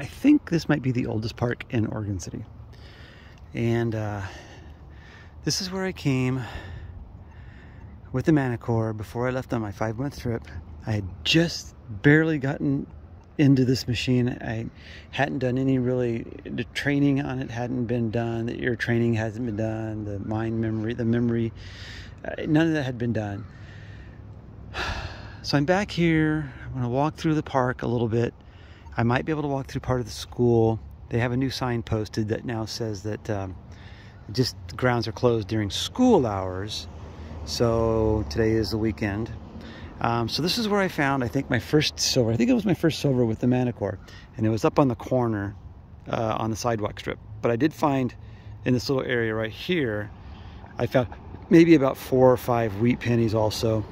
I think this might be the oldest park in Oregon City. And this is where I came with the Manticore before I left on my 5-month trip. I had just barely gotten into this machine. I hadn't done any the training on it hadn't been done. The ear training hasn't been done. The mind memory, the memory, none of that had been done. So I'm back here. I'm going to walk through the park a little bit. I might be able to walk through part of the school. They have a new sign posted that now says that just the grounds are closed during school hours. So today is the weekend. So this is where I found, I think, my first silver. I think it was my first silver with the Manticore. And it was up on the corner on the sidewalk strip. But I did find in this little area right here, I found maybe about 4 or 5 wheat pennies also.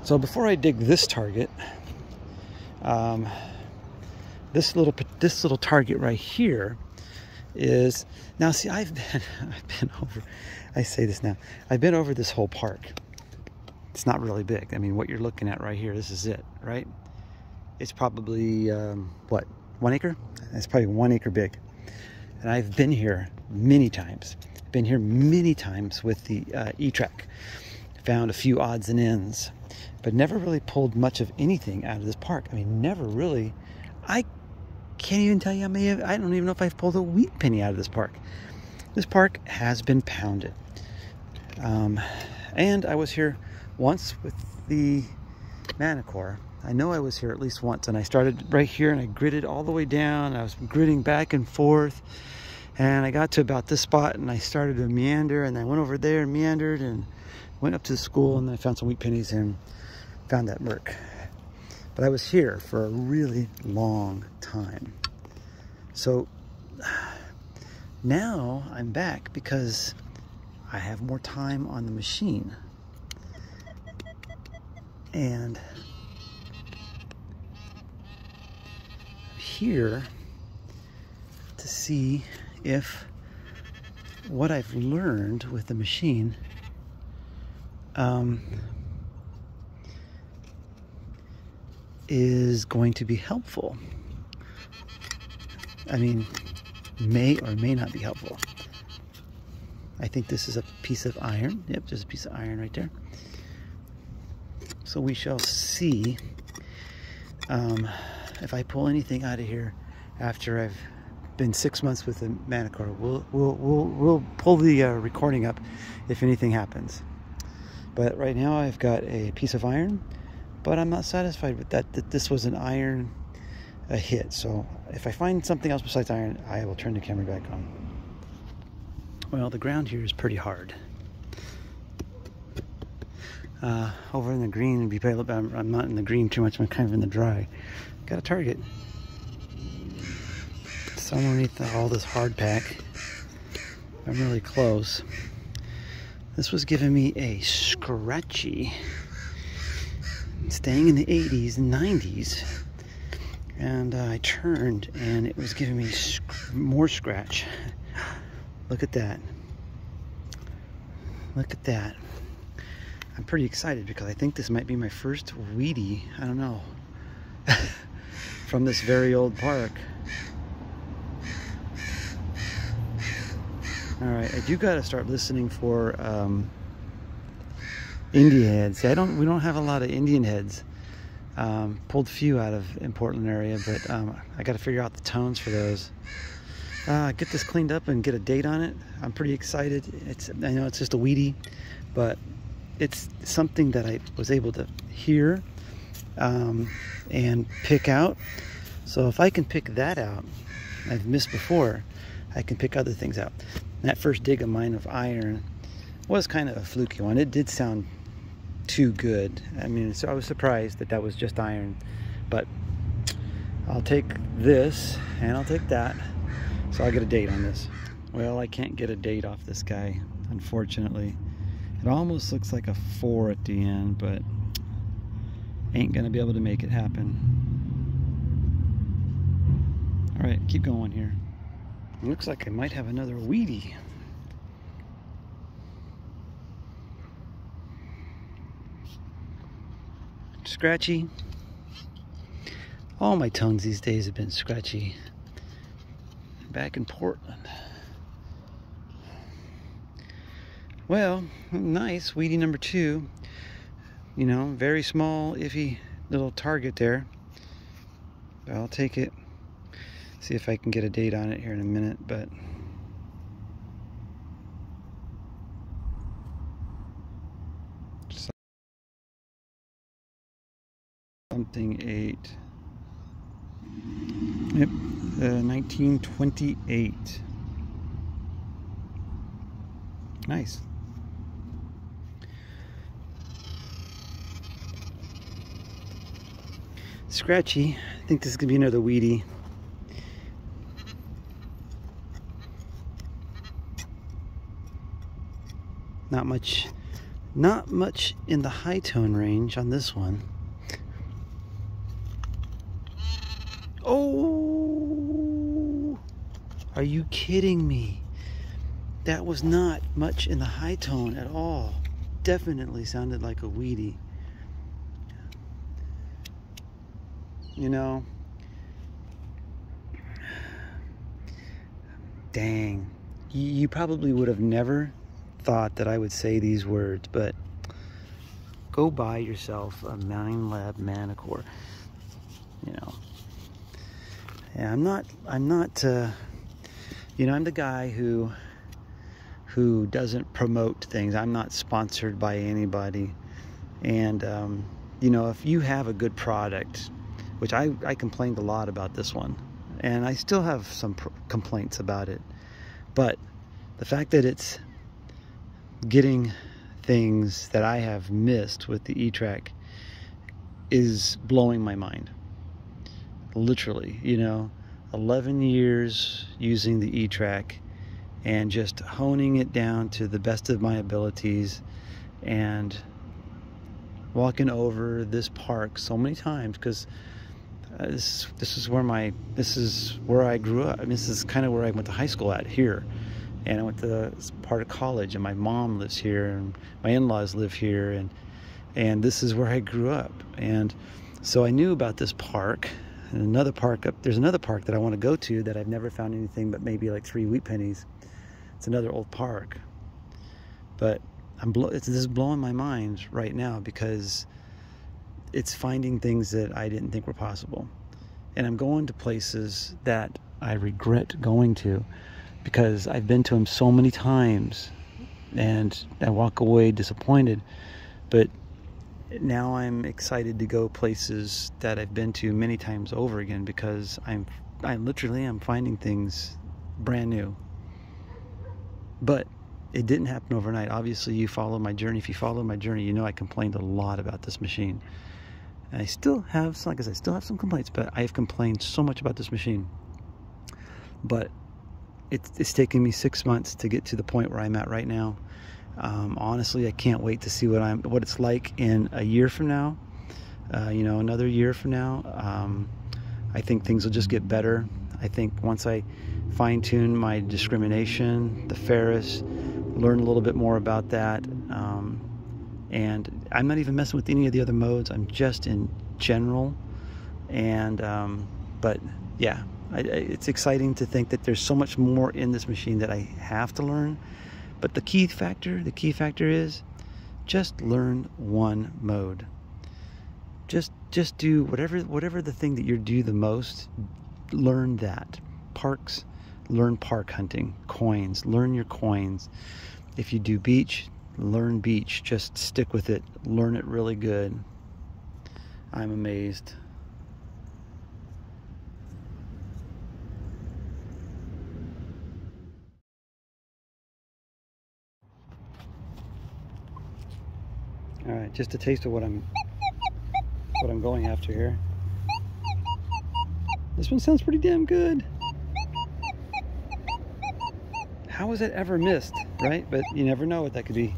So before I dig this target, this little target right here is, now see, I've been over, I say this now, I've been over this whole park. It's not really big. I mean, what you're looking at right here, this is it, right? It's probably, what, 1 acre? It's probably 1 acre big. And I've been here many times. I've been here many times with the E-trac. Found a few odds and ends, but never really pulled much of anything out of this park. I mean, never really. I can't even tell you, I don't even know if I've pulled a wheat penny out of this park. This park has been pounded. And I was here once with the Manticore. I know I was here at least once, and I started right here and I gridded all the way down. I was gridding back and forth, and I got to about this spot and I started to meander, and I went over there and meandered and went up to the school, and then I found some wheat pennies and found that Merc. But I was here for a really long time. So now I'm back because I have more time on the machine. And here to see if what I've learned with the machine is going to be helpful. I mean, may or may not be helpful. I think this is a piece of iron. Yep, there's a piece of iron right there. So we shall see if I pull anything out of here after I've been 6 months with the Manticore. We'll pull the recording up if anything happens. But right now I've got a piece of iron, but I'm not satisfied with that this was an iron hit. So if I find something else besides iron, I will turn the camera back on. Well, the ground here is pretty hard. Over in the green, I'm not in the green too much, I'm kind of in the dry. Got a target. So underneath all this hard pack, I'm really close. This was giving me a scratchy, staying in the 80s and 90s, and I turned and it was giving me more scratch. Look at that. Look at that. I'm pretty excited because I think this might be my first wheatie, I don't know, from this very old park. Alright, I do gotta start listening for Indian heads. See, we don't have a lot of Indian heads. Pulled few out of in Portland area, but I gotta figure out the tones for those. Get this cleaned up and get a date on it. I'm pretty excited. I know it's just a wheatie, but it's something that I was able to hear and pick out. So if I can pick that out, I've missed before, I can pick other things out. And that first dig of mine of iron was kind of a fluky one. It did sound too good. I mean, so I was surprised that that was just iron. But I'll take this and I'll take that. So I'll get a date on this. Well, I can't get a date off this guy, unfortunately. It almost looks like a 4 at the end, but ain't gonna be able to make it happen. All right, keep going here. It looks like I might have another wheatie. Scratchy. All my tones these days have been scratchy. Back in Portland. Well, nice, weedy number 2. You know, very small, iffy little target there. I'll take it. See if I can get a date on it here in a minute, but something 8. Yep, 1928. Nice. Scratchy. I think this is gonna be another weedy. Not much in the high tone range on this one. Oh, are you kidding me? That was not much in the high tone at all. Definitely sounded like a weedy. You know, dang, you probably would have never thought that I would say these words, but go buy yourself a Minelab Manticore. You know, yeah, I'm not you know, I'm the guy who doesn't promote things. I'm not sponsored by anybody, and you know, if you have a good product, which I complained a lot about this one, and I still have some complaints about it, but the fact that it's getting things that I have missed with the E-trac is blowing my mind. Literally, you know, 11 years using the E-trac and just honing it down to the best of my abilities, and walking over this park so many times, because this is where I grew up. I mean, this is kind of where I went to high school at, here, and I went to this part of college, and my mom lives here, and my in-laws live here, and this is where I grew up. And so I knew about this park, and another park there's another park that I want to go to that I've never found anything but maybe like 3 wheat pennies. It's another old park, but this is blowing my mind right now, because it's finding things that I didn't think were possible. And I'm going to places that I regret going to, because I've been to them so many times and I walk away disappointed. But now I'm excited to go places that I've been to many times over again, because I literally am finding things brand new. But it didn't happen overnight. Obviously, you follow my journey. If you follow my journey, you know I complained a lot about this machine. And I still have, like I said, I still have some complaints, but I have complained so much about this machine. But it's taken me 6 months to get to the point where I'm at right now. Honestly, I can't wait to see what it's like in a year from now. You know, another year from now. I think things will just get better. I think once I fine-tune my discrimination, the Ferris, learn a little bit more about that, and I'm not even messing with any of the other modes. I'm just in general, and but yeah, it's exciting to think that there's so much more in this machine that I have to learn. But the key factor is just learn one mode. Just do whatever the thing that you do the most. Learn that. Parks, learn park hunting. Coins, learn your coins. If you do beach, learn beach. Just stick with it. Learn it really good. I'm amazed. All right, just a taste of what I'm going after here. This one sounds pretty damn good. How was it ever missed, right? But you never know what that could be.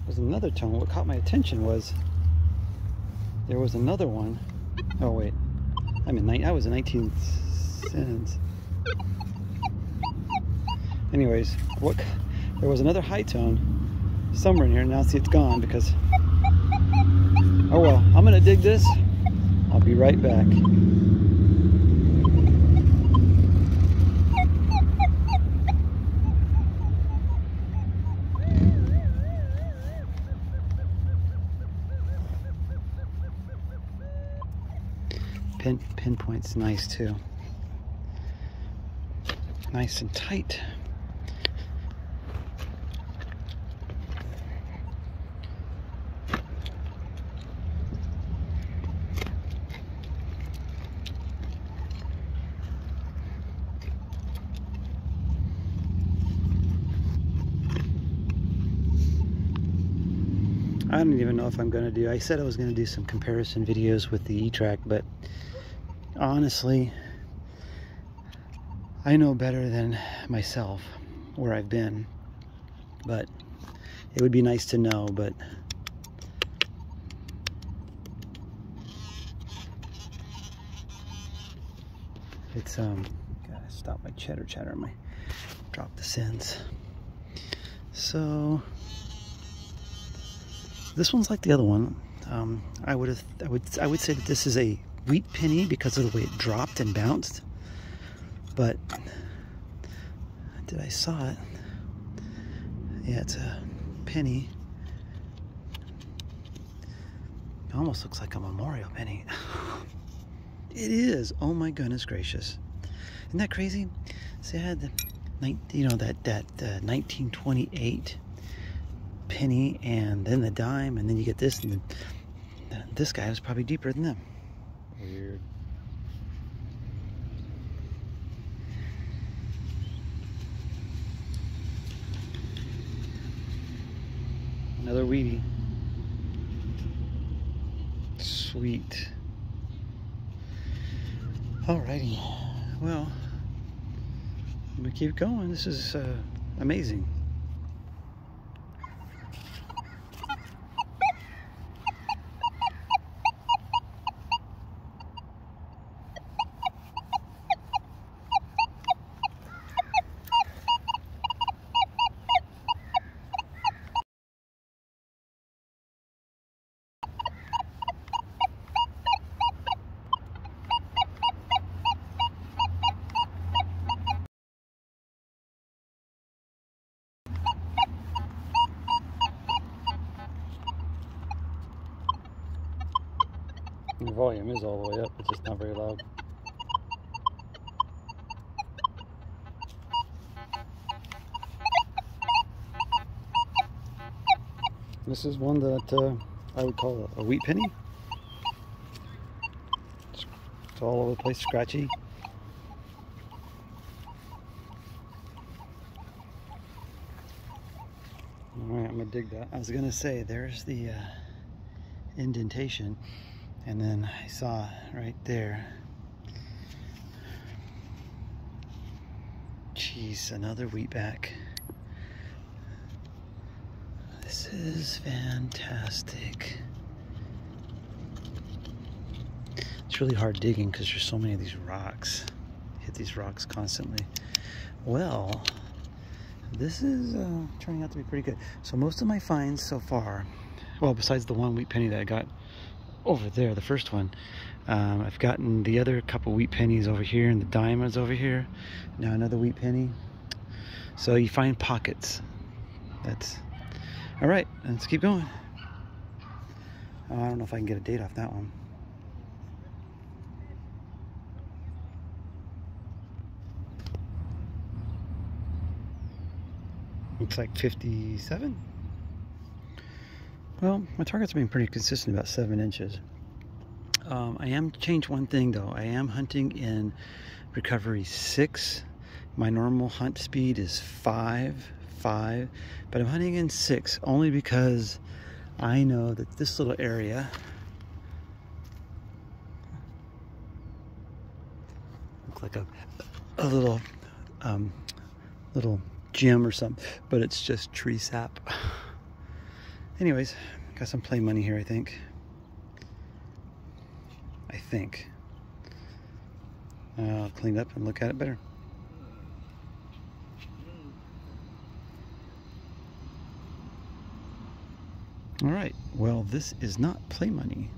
There's another tone. What caught my attention was there was another one. Oh wait, I was in 19 cents. Anyways, what? There was another high tone somewhere in here. Now see it's gone because. Oh well, I'm gonna dig this. I'll be right back. Pinpoint's nice too. Nice and tight. I don't even know if I'm going to do, I said I was going to do some comparison videos with the E-trac, but honestly, I know better than myself where I've been, but it would be nice to know. But it's gotta stop my chatter, drop the sins. So this one's like the other one. I would say that this is a wheat penny because of the way it dropped and bounced. But I saw it? Yeah, it's a penny. It almost looks like a memorial penny. It is. Oh my goodness gracious! Isn't that crazy? See, I had the, you know, that 1928 penny, and then the dime, and then you get this, and this guy was probably deeper than them. Weird. Another weedy. Sweet. Alrighty. Well, I'm gonna keep going. This is amazing. The volume is all the way up, it's just not very loud. This is one that I would call a wheat penny. It's all over the place, scratchy. Alright, I'm gonna dig that. I was gonna say, there's the indentation. And then I saw right there. Jeez, another wheatback. This is fantastic. It's really hard digging because there's so many of these rocks. Hit these rocks constantly. Well, this is turning out to be pretty good. So most of my finds so far, well, besides the one wheat penny that I got over there, the first one, I've gotten the other couple wheat pennies over here, and the diamonds over here. Now another wheat penny. So you find pockets. That's all right. Let's keep going. I don't know if I can get a date off that one. Looks like 57. Well, my target's been pretty consistent, about 7 inches. I am changed one thing though. I am hunting in recovery 6. My normal hunt speed is 5, but I'm hunting in 6 only because I know that this little area looks like a little little gym or something, but it's just tree sap. Anyways, got some play money here, I think. I'll clean up and look at it better. All right, well, this is not play money.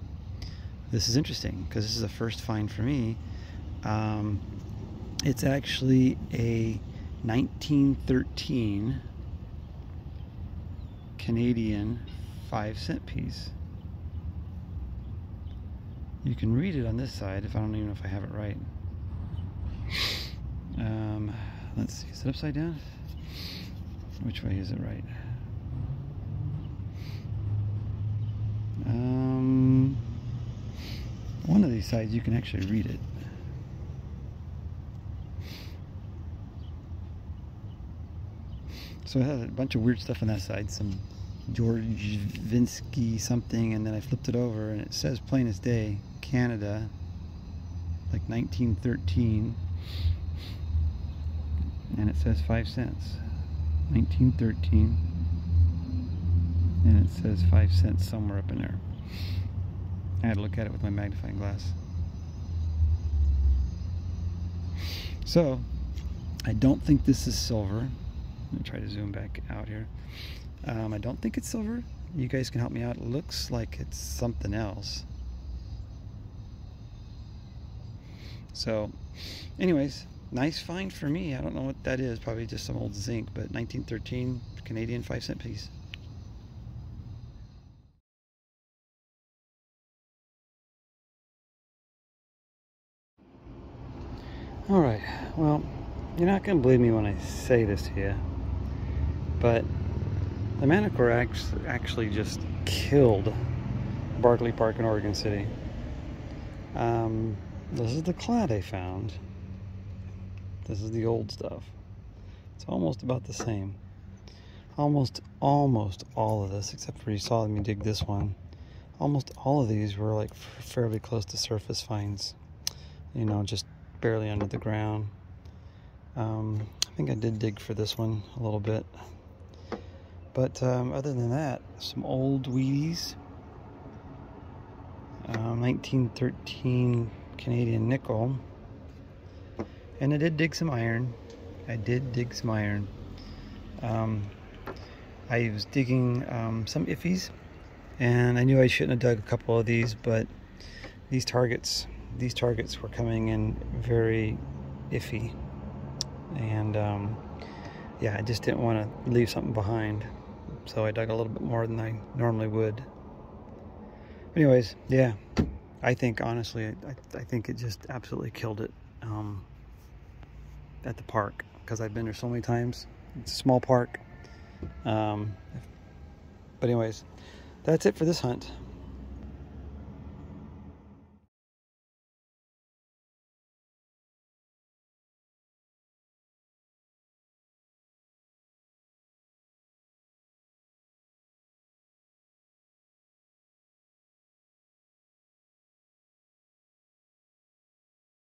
This is interesting because this is a first find for me. It's actually a 1913 Canadian 5-cent piece. You can read it on this side. If I don't even know if I have it right. Let's see, is it upside down? Which way is it right? One of these sides you can actually read it. So it has a bunch of weird stuff on that side, some George Vinsky something, and then I flipped it over and it says plain as day, Canada, like 1913, and it says 5 cents. 1913, and it says 5 cents somewhere up in there. I had to look at it with my magnifying glass. So I don't think this is silver. I'm gonna try to zoom back out here. I don't think it's silver. You guys can help me out. It looks like it's something else. So anyways, nice find for me. I don't know what that is. Probably just some old zinc, but 1913 Canadian 5-cent piece. All right, well, you're not gonna believe me when I say this to you, but the Manticore actually just killed Barkley Park in Oregon City. This is the clad I found. This is the old stuff. It's almost about the same. Almost all of this, except for you saw me dig this one. Almost all of these were like fairly close to surface finds. You know, just barely under the ground. I think I did dig for this one a little bit. But other than that, some old Wheaties. 1913 Canadian nickel. And I did dig some iron. I was digging some iffies, and I knew I shouldn't have dug a couple of these, but these targets were coming in very iffy, and yeah, I just didn't want to leave something behind, so I dug a little bit more than I normally would. Anyways, yeah, I think honestly, I think it just absolutely killed it at the park, because I've been there so many times. It's a small park. But anyways, that's it for this hunt.